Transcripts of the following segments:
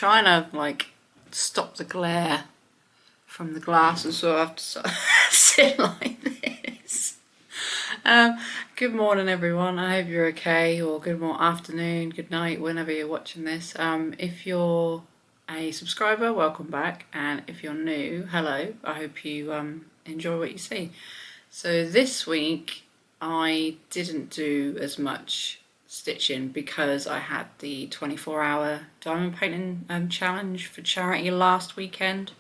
trying to like stop the glare from the glasses, so I have to sort of sit like this. Good morning everyone, I hope you're okay, or good morning, afternoon, good night, whenever you're watching this. If you're a subscriber, welcome back, and if you're new, hello, I hope you enjoy what you see. So this week I didn't do as much stitching because I had the 24-hour diamond painting challenge for charity last weekend.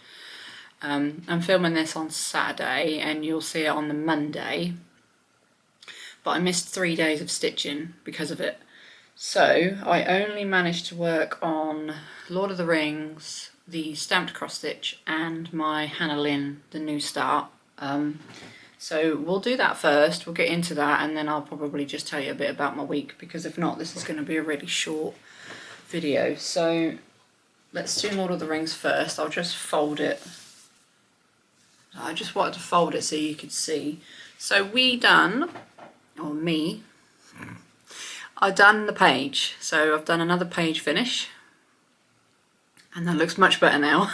I'm filming this on Saturday and you'll see it on the Monday, but I missed 3 days of stitching because of it. So I only managed to work on Lord of the Rings, the stamped cross stitch, and my Hannah Lynn, the new start. So we'll do that first, we'll get into that, and then I'll probably just tell you a bit about my week, because if not, this is going to be a really short video. So let's do Lord of the Rings first. I'll just fold it. I just wanted to fold it so you could see. So I've done the page. So I've done another page finish, and that looks much better now.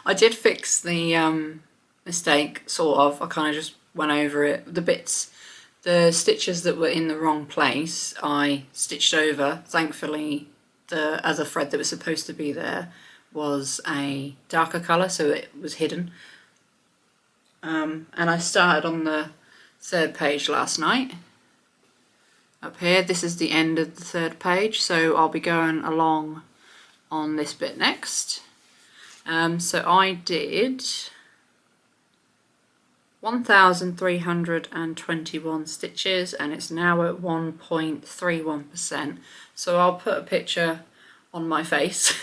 I did fix the mistake, sort of. I kind of just went over it. The stitches that were in the wrong place, I stitched over. Thankfully, the other thread that was supposed to be there was a darker colour, so it was hidden. And I started on the third page last night. Up here, this is the end of the third page, so I'll be going along on this bit next. So I did 1,321 stitches, and it's now at 1.31%. So I'll put a picture on my face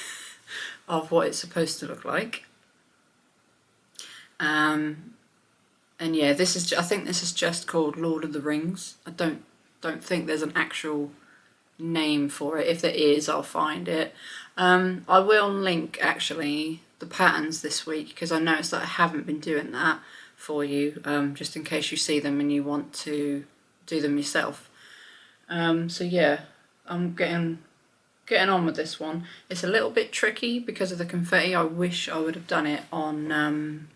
of what it's supposed to look like. And yeah, I think this is just called Lord of the Rings. I don't think there's an actual name for it. If there is, I'll find it. I will link actually the patterns this week, because I noticed that I haven't been doing that for you, just in case you see them and you want to do them yourself. So yeah, I'm getting on with this one. It's a little bit tricky because of the confetti. I wish I would have done it on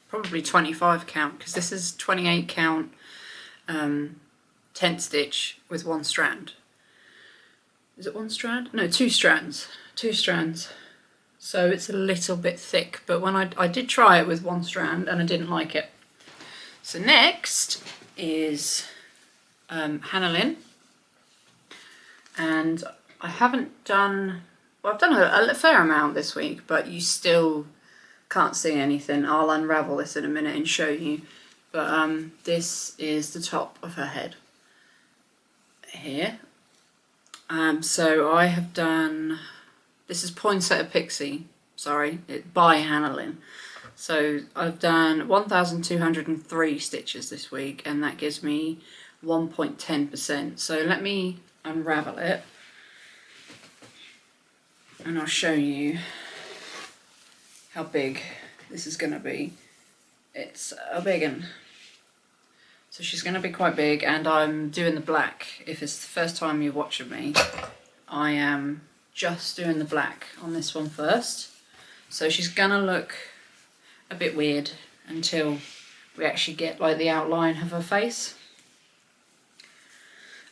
probably 25 count, because this is 28 count tent stitch with one strand. Is it one strand? No, two strands. So it's a little bit thick, but when I did try it with one strand and I didn't like it. So next is Hannah Lynn, and I haven't done, well, I've done a fair amount this week, but you still can't see anything. I'll unravel this in a minute and show you, but this is the top of her head here. So I have done, this is Poinsettia Pixie, by Hannah Lynn. So I've done 1,203 stitches this week, and that gives me 1.10%. So let me unravel it and I'll show you how big this is going to be. It's a big one. So she's going to be quite big, and I'm doing the black. If it's the first time you're watching me, I am just doing the black on this one first. So she's going to look a bit weird until we actually get like the outline of her face.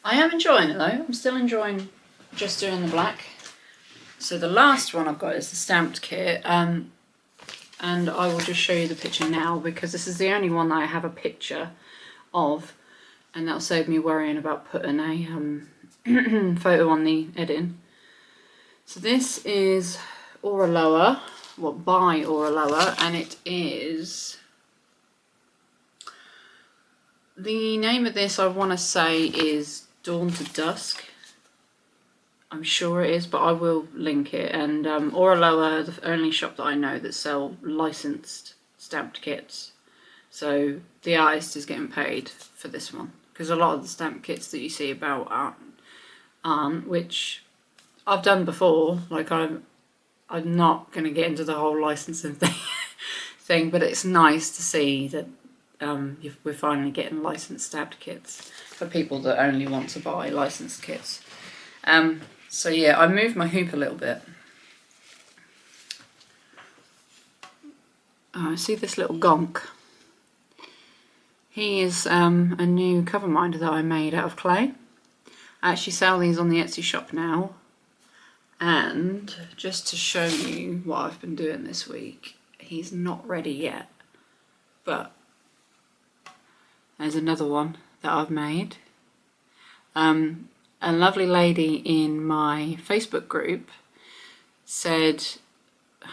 I am enjoying it though. I'm still enjoying just doing the black. So the last one I've got is the stamped kit. And I will just show you the picture now, because this is the only one that I have a picture of, and that'll save me worrying about putting a photo on the editing. So this is Oraloa, by Oraloa, and it is, the name of this I want to say is Dawn to Dusk. I'm sure it is, but I will link it. And Oraloa are the only shop that I know that sell licensed stamped kits. So the artist is getting paid for this one, because a lot of the stamped kits that you see about aren't, which I've done before. Like I'm not going to get into the whole licensing thing, but it's nice to see that we're finally getting licensed stamped kits for people that only want to buy licensed kits. So yeah, I moved my hoop a little bit Oh, see this little gonk? He is a new cover minder that I made out of clay. I actually sell these on the Etsy shop now. And just to show you what I've been doing this week, he's not ready yet, but there's another one that I've made. A lovely lady in my Facebook group said,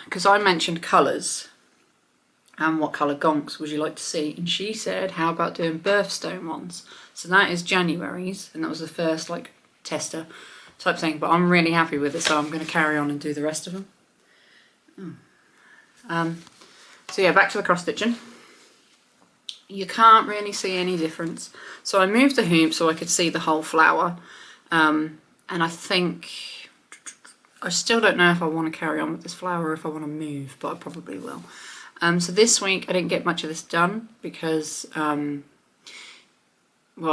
because I mentioned colours and what colour gonks would you like to see, and she said, how about doing birthstone ones? So that is January's, and that was the first like tester type thing, but I'm really happy with it, so I'm going to carry on and do the rest of them. So yeah, back to the cross stitching. You can't really see any difference. So I moved the hoop so I could see the whole flower. And I think, I still don't know if I want to carry on with this flower or if I want to move, but I probably will. So this week I didn't get much of this done because, well,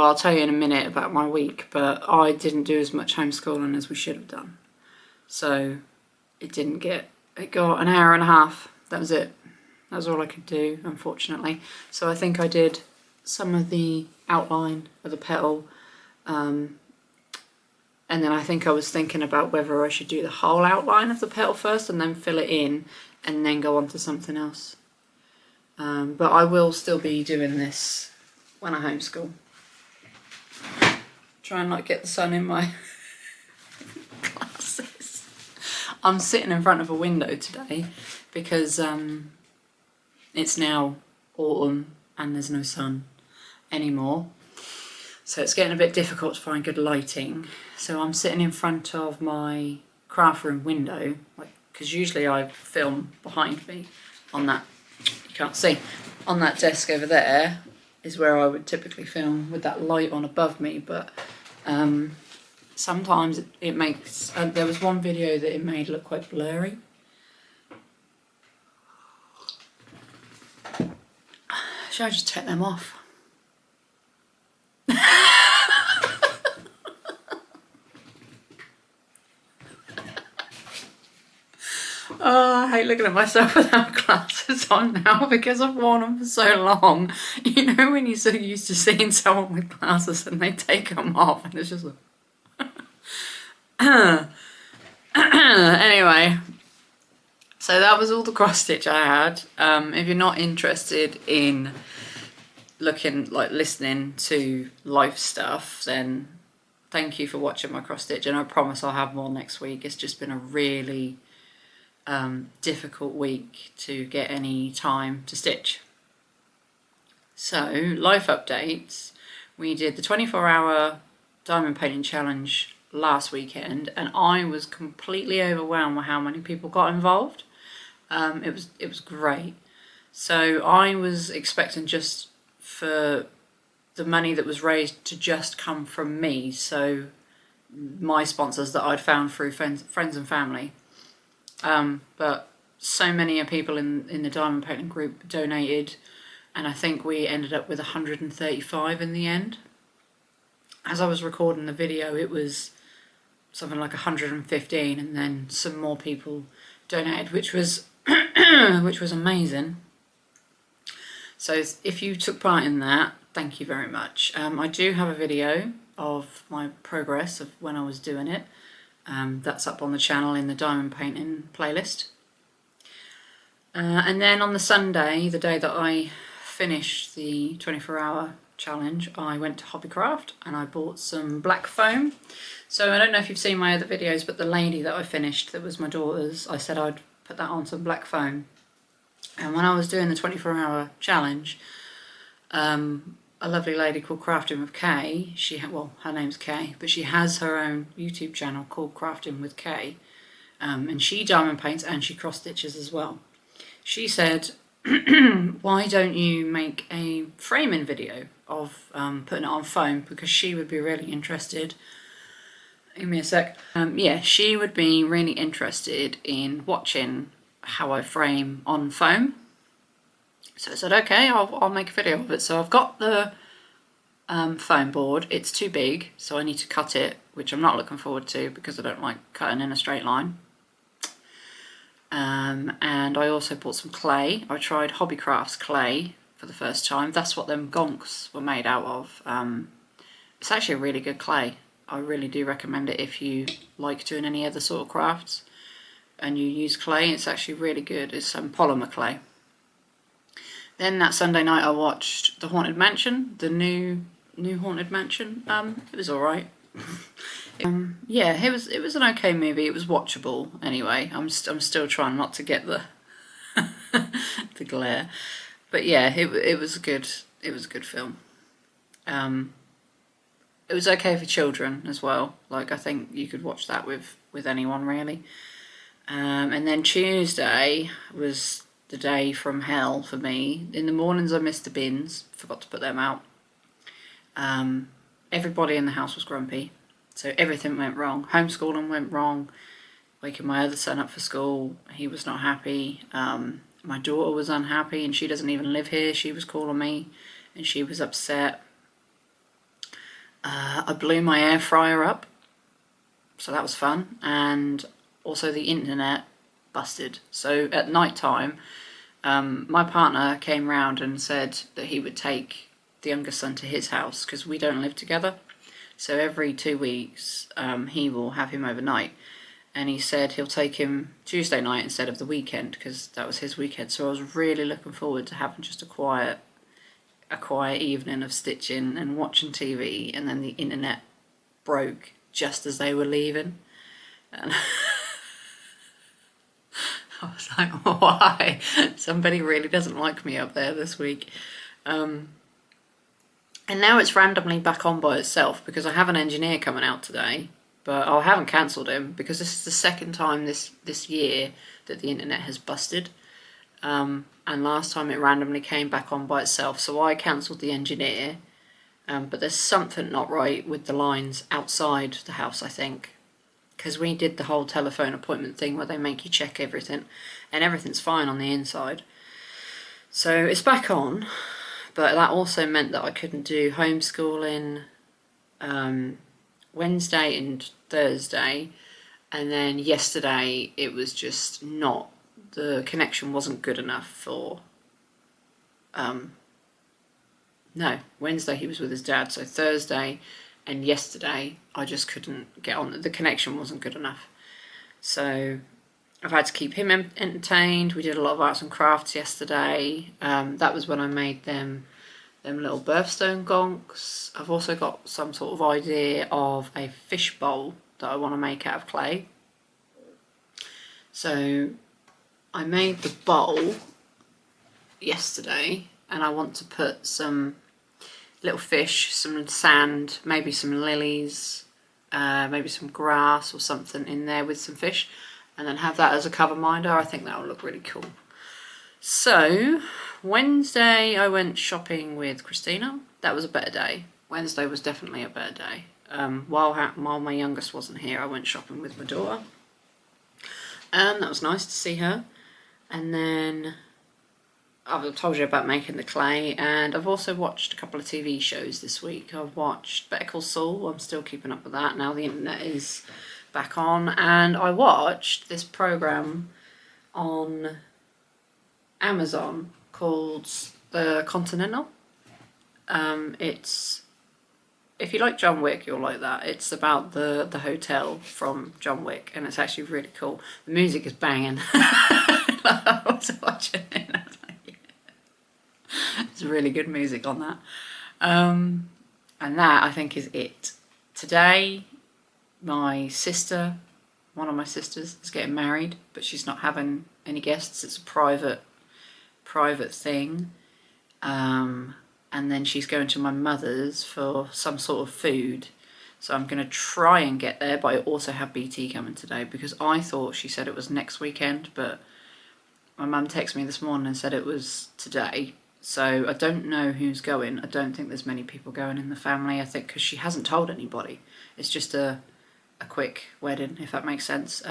I'll tell you in a minute about my week, but I didn't do as much homeschooling as we should have done. So it got an hour and a half. That was it. That was all I could do, unfortunately. So I think I did some of the outline of the petal, and then I think I was thinking about whether I should do the whole outline of the petal first and then fill it in and then go on to something else. But I will still be doing this when I homeschool. Try and not get the sun in my glasses. I'm sitting in front of a window today because it's now autumn and there's no sun anymore. So it's getting a bit difficult to find good lighting. So I'm sitting in front of my craft room window, because usually I film behind me on that, you can't see, on that desk over there is where I would typically film with that light on above me, but sometimes it makes, there was one video that it made look quite blurry. Should I just take them off? Oh, I hate looking at myself without glasses on now because I've worn them for so long. You know when you're so used to seeing someone with glasses and they take them off and it's just like... Anyway, so that was all the cross stitch I had. If you're not interested in listening to life stuff, then thank you for watching my cross stitch, and I promise I'll have more next week. It's just been a really difficult week to get any time to stitch. So, life updates. We did the 24-hour diamond painting challenge last weekend, and I was completely overwhelmed with how many people got involved. It was great. So I was expecting just for the money that was raised to just come from me, so my sponsors that I'd found through friends and family. But so many people in the diamond painting group donated, and I think we ended up with 135 in the end. As I was recording the video, it was something like 115, and then some more people donated, which was which was amazing. So if you took part in that, thank you very much. I do have a video of my progress of when I was doing it. That's up on the channel in the diamond painting playlist. And then on the Sunday, the day that I finished the 24-hour challenge, I went to Hobbycraft and I bought some black foam. So I don't know if you've seen my other videos, but the lady that I finished, that was my daughter's, I said I'd put that on some black foam. And when I was doing the 24-hour challenge, a lovely lady called Crafting with Kay, her name's Kay, but she has her own YouTube channel called Crafting with Kay, and she diamond paints and she cross stitches as well. She said, why don't you make a framing video of putting it on foam, because she would be really interested. Give me a sec. Yeah, she would be really interested in watching how I frame on foam. So I said, okay, I'll make a video of it. So I've got the foam board. It's too big, so I need to cut it, which I'm not looking forward to because I don't like cutting in a straight line. And I also bought some clay. I tried Hobbycrafts clay for the first time. That's what them gonks were made out of. It's actually a really good clay. I really do recommend it if you like doing any other sort of crafts and you use clay. It's actually really good. It's some polymer clay. Then that Sunday night I watched The Haunted Mansion, the new Haunted Mansion. It was alright. Yeah, it was an okay movie. It was watchable anyway. I'm still trying not to get the the glare, but yeah, it was a good film. It was okay for children as well. Like, I think you could watch that with anyone really. And then Tuesday was the day from hell for me. In the mornings I missed the bins, forgot to put them out. Everybody in the house was grumpy. So everything went wrong. Homeschooling went wrong. Waking my other son up for school, he was not happy. My daughter was unhappy and she doesn't even live here. She was calling me and she was upset. I blew my air fryer up, so that was fun. And also the internet busted. So at night time, my partner came round and said that he would take the youngest son to his house because we don't live together. So every 2 weeks, he will have him overnight. And he said he'll take him Tuesday night instead of the weekend because that was his weekend. So I was really looking forward to having just a quiet evening of stitching and watching TV. And then the internet broke just as they were leaving. And I was like, why? Somebody really doesn't like me up there this week. And now it's randomly back on by itself because I have an engineer coming out today, but I haven't cancelled him because this is the second time this year that the internet has busted. And last time it randomly came back on by itself, so I cancelled the engineer. But there's something not right with the lines outside the house, I think. Because we did the whole telephone appointment thing where they make you check everything, and everything's fine on the inside. So it's back on. But that also meant that I couldn't do homeschooling Wednesday and Thursday. And then yesterday it was just not, the connection wasn't good enough for, no, Wednesday he was with his dad. So Thursday and yesterday I just couldn't get on, the connection wasn't good enough. So I've had to keep him entertained. We did a lot of arts and crafts yesterday. That was when I made them little birthstone gonks. I've also got some sort of idea of a fish bowl that I want to make out of clay. So I made the bowl yesterday and I want to put some little fish, some sand, maybe some lilies, maybe some grass or something in there with some fish, and then have that as a cover minder. I think that will look really cool. So Wednesday I went shopping with Christina. That was a better day. Wednesday was definitely a better day. While my youngest wasn't here, I went shopping with my daughter. That was nice to see her. And then I've told you about making the clay, and I've also watched a couple of TV shows this week. I've watched Better Call Saul. I'm still keeping up with that now the internet is back on. And I watched this program on Amazon called The Continental. It's, if you like John Wick, you'll like that. It's about the hotel from John Wick, and it's actually really cool. The music is banging. I was watching it. I was like, yeah. It's really good music on that. And that, I think, is it. Today, my sister, one of my sisters, is getting married, but she's not having any guests. It's a private thing. And then she's going to my mother's for some sort of food. So I'm going to try and get there, but I also have BT coming today because I thought she said it was next weekend, but my mum texted me this morning and said it was today. So I don't know who's going. I don't think there's many people going in the family, I think, because she hasn't told anybody. It's just a quick wedding, if that makes sense.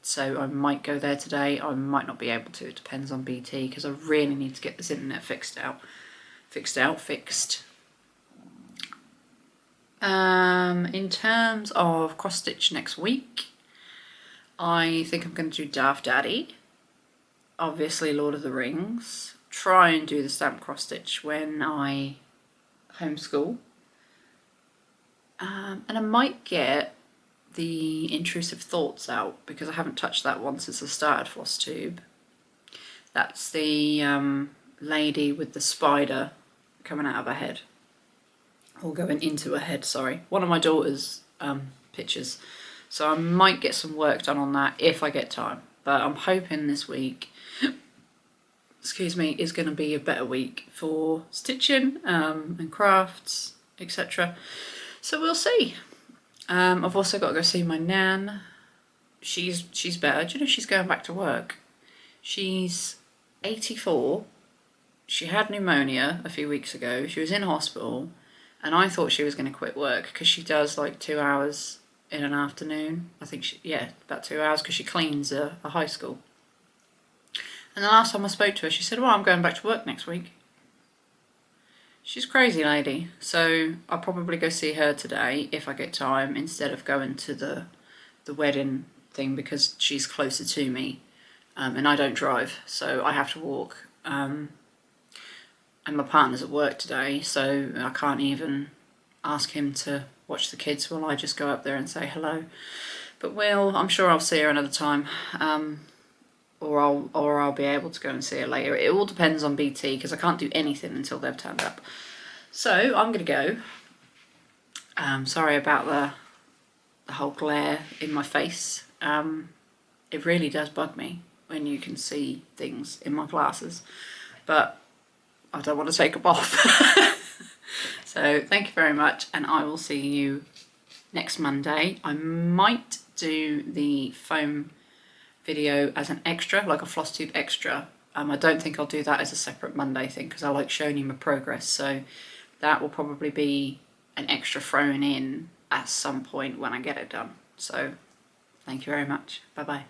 So I might go there today. I might not be able to. It depends on BT because I really need to get this internet fixed. In terms of cross stitch next week, I think I'm going to do Daft Daddy. obviously Lord of the Rings. Try and do the stamp cross stitch when I homeschool. And I might get the Intrusive Thoughts out because I haven't touched that one since I started Flosstube. That's the lady with the spider coming out of her head. Or going into her head, sorry. One of my daughter's pictures. So I might get some work done on that if I get time. But I'm hoping this week, excuse me, is going to be a better week for stitching and crafts, etc. So we'll see. I've also got to go see my nan. She's better. Do you know she's going back to work? She's 84. She had pneumonia a few weeks ago. She was in hospital, and I thought she was going to quit work because she does like 2 hours in an afternoon. I think about 2 hours because she cleans a high school. And the last time I spoke to her, she said, "Well, I'm going back to work next week." She's a crazy lady, so I'll probably go see her today if I get time instead of going to the wedding thing because she's closer to me, and I don't drive, so I have to walk. And my partner's at work today, so I can't even ask him to watch the kids while I just go up there and say hello. But I'm sure I'll see her another time, or I'll be able to go and see her later. It all depends on BT because I can't do anything until they've turned up. So I'm gonna go. Sorry about the whole glare in my face. It really does bug me when you can see things in my glasses, but I don't want to take them off. So thank you very much, and I will see you next Monday. I might do the foam video as an extra, like a Flosstube extra. I don't think I'll do that as a separate Monday thing because I like showing you my progress, so that will probably be an extra thrown in at some point when I get it done. So thank you very much. Bye bye.